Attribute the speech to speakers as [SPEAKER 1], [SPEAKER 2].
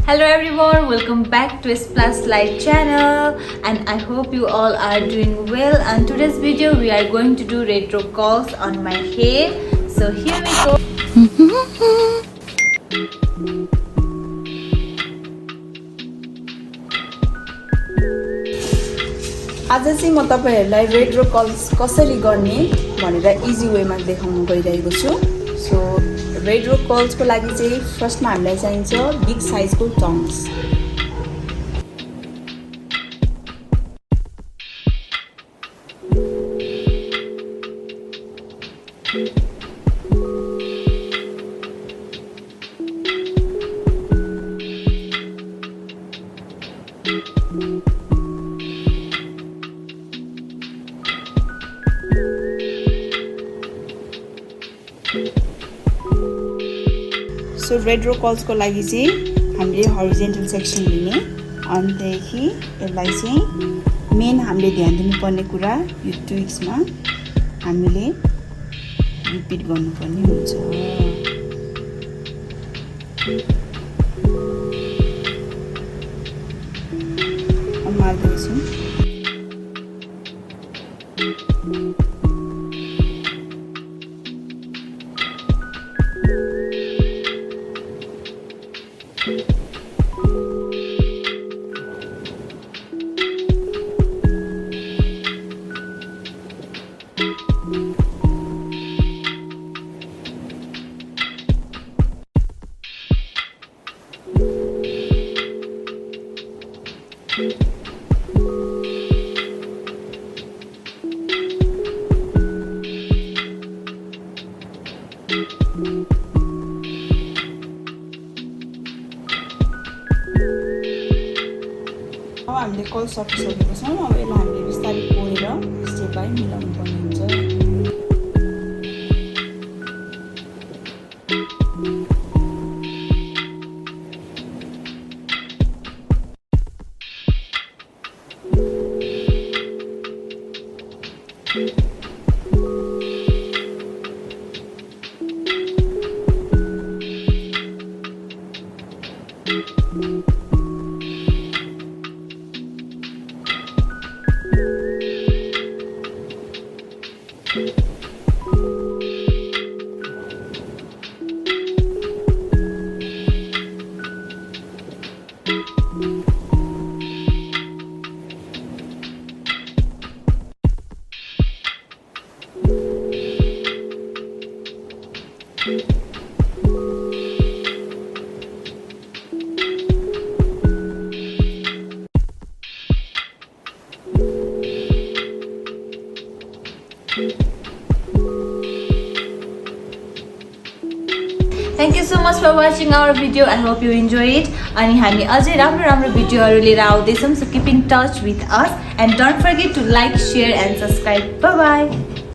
[SPEAKER 1] Hello everyone, welcome back to Splash Light channel and I hope you all are doing well. And today's video we are going to do retro curls on my hair. So here we go.
[SPEAKER 2] आज चाहिँ म तपाईहरुलाई retro curls कसरी गर्ने भनेर easy वेमा देखाउन गइरहेको छु। सो रेट्रो कर्ल्स को लागि चाहिँ फर्स्टमा हामीलाई चाहिन्छ बिग साइजको टङ्स। सो रेट्रो कर्ल्स को लागि चाहिँ हामीले हरिजोन्टल सेक्सन लिने अनि त्यसपछि यसलाई चाहिँ मेन हामीले ध्यान दिनुपर्ने कुरा यो ट्विक्समा हामीले रिपिट गर्नुपर्ने हुन्छ। अब हामीले कर्ल सकिसकेको छौं। अब यसलाई हामीले बिस्तारै कोरेर स्टेप बाइ मिलाउनु पर्ने हुन्छ।
[SPEAKER 1] Thank you so much for watching our video. I hope you enjoy it. अनि हामी अझै राम्रो भिडियोहरु लिएर आउँदै छौं. So keep in touch with us and don't forget to like, share and subscribe. Bye bye.